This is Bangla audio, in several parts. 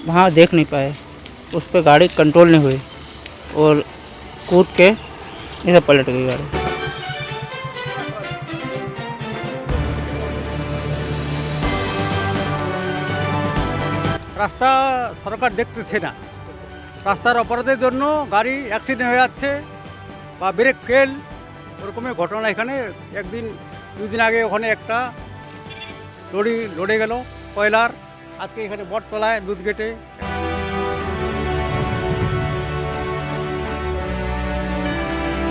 वहाँ देख नहीं पाए, उस पर गाड़ी कंट्रोल नहीं हुई और कूद के इधर पलट गई गाड़ी। রাস্তা সরকার দেখতেছে না। রাস্তার অপরাধের জন্য গাড়ি অ্যাক্সিডেন্ট হয়ে যাচ্ছে বা ব্রেক ফেল, ওরকমই ঘটনা এখানে। একদিন দুদিন আগে ওখানে একটা লরি লড়ে গেল কয়লার, আজকে এখানে বটতলায় দুধ গেটে।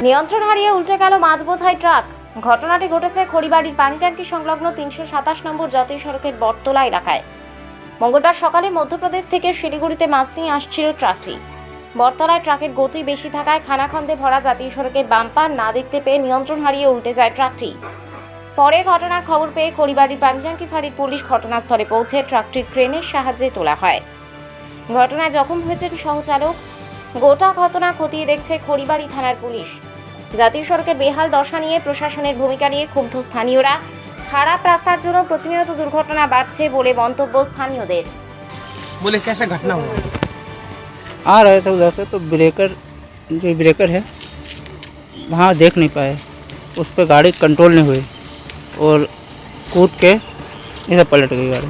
নিয়ন্ত্রণ হারিয়ে উল্টে গেল মাছ বোঝাই ট্রাক। ঘটনাটি ঘটেছে খড়িবাড়ির পানিট্যাঙ্কি সংলগ্ন ৩২৭ নম্বর জাতীয় সড়কের বটতলা এলাকায়। মঙ্গলবার সকালে মধ্যপ্রদেশ থেকে শিলিগুড়িতে মাছ নিয়ে আসছিল ট্রাকটি। বটতলায় ট্রাকের গতি বেশি থাকায় খানাখন্দে ভরা জাতীয় সড়কে বাম্পার না দেখতে পেয়ে নিয়ন্ত্রণ হারিয়ে উল্টে যায় ট্রাকটি। পরে ঘটনার খবর পেয়ে খড়িবাড়ির পানিট্যাঙ্কি ফাঁড়ির পুলিশ ঘটনাস্থলে পৌঁছে ট্রাকটি ক্রেনের সাহায্যে তোলা হয়। ঘটনায় জখম হয়েছেন সহচালক। গোটা ঘটনা খতিয়ে দেখছে খড়িবাড়ি থানার পুলিশ। জাতীয় সড়কের বেহাল দশা নিয়ে প্রশাসনের ভূমিকা নিয়ে ক্ষুব্ধ স্থানীয়রা। খারাপ রাস্তার জন্য প্রতিনিয়ত দুর্ঘটনা বাড়ছে বলে মন্তব্য স্থানীয়দের। बोले कैसे घटना हुआ? आ रहे थे उधर से तो ब्रेकर है वहाँ देख नहीं पाए, उस पर गाड़ी कंट्रोल नहीं हुई और कूद के इधर पलट गई गाड़ी।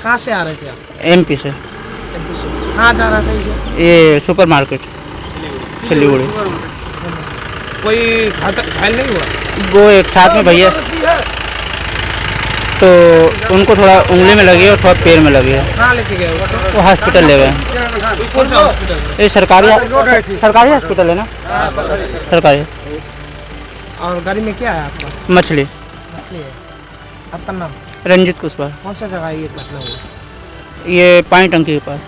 कहाँ से आ रहे थे आप? एमपी से। कहाँ जा रहा था ये? Super market Siliguri. कोई घायल नहीं हुआ? वो एक साथ में भैया, तो उनको थोड़ा उंगली में लगी और थोड़ा पैर में लगी है। कहाँ लेके गए उसको? वो हॉस्पिटल ले गए। कौन सा हॉस्पिटल? ये सरकारी हॉस्पिटल है ना, सरकारी। और गाड़ी में क्या है आपका? मछली। मछली है। आपका नाम? रंजित कुशवाहा। कौन सा जगह ये घटना हुआ? ये पानी टंकी के पास।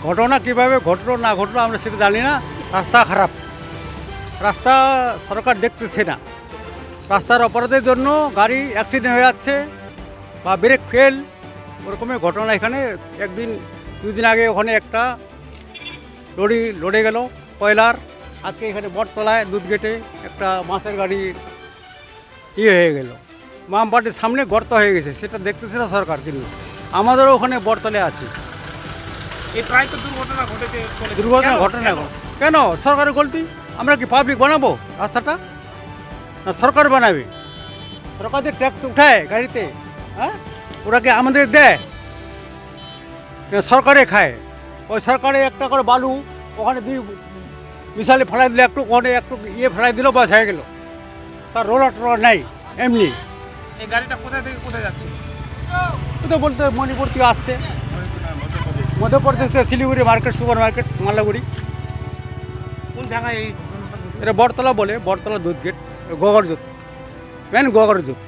ঘটনা কীভাবে ঘটলো না ঘটলো আমরা সেটা জানি না। রাস্তা খারাপ, রাস্তা সরকার দেখতেছে না। রাস্তার অপরাধের জন্য গাড়ি অ্যাক্সিডেন্ট হয়ে যাচ্ছে বা ব্রেক ফেল, ওরকমই ঘটনা এখানে। একদিন দুদিন আগে ওখানে একটা লরি লড়ে গেল কয়লার, আজকে এখানে বটতলায় দুধ গেটে একটা মাছের গাড়ি হয়ে গেল। মামবাটির সামনে গর্ত হয়ে গেছে, সেটা দেখতেছে না সরকার। কিন্তু আমাদেরও ওখানে বটতলে আছি। এই প্রায় তো দুর্ঘটনা ঘটেছে। দুর্ঘটনা ঘটনা কেন? সরকারের গলতি। আমরা কি পাবলিক বানাবো রাস্তাটা? না সরকার বানাবে? সরকার যে ট্যাক্স উঠায় গাড়িতে, হ্যাঁ, ওরা কি আমাদের দেয়? সরকারে খায়। ওই সরকারে একটা করে বালু ওখানে মিশালে ফেলাই দিলে, একটু ওখানে একটু ফেলাই দিল, বাস হয়ে গেল। তার রোলার টোলার নেই, এমনি। এই গাড়িটা কোথা থেকে কোথায় যাচ্ছে? কোথাও বলতে মণিপুর থেকে আসছে, মধ্যপ্রদেশ থেকে Siliguri market, super market, Mallaguri. কোন জায়গায় এই ঘটনাটা ঘটেছে? এটা বটতলা বলে, বটতলা দুধ গেট, গগরজোত, মেন গগরজোত।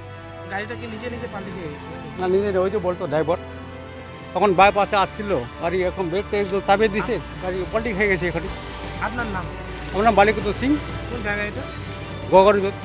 গাড়িটা কি নিজে নিজে পাল্টে গিয়ে গেছে? না নিজের ওই যে বলতো ড্রাইভার তখন বাইপাসে আসছিল, গাড়ি এখন ব্রেকটা একদম চাপিয়ে দিছে, গাড়ি পল্টি খেয়ে গেছে এখানে। আপনার নাম? আমার নাম বালিকুত সিং, কোন জায়গায় এটা? গগরজোত।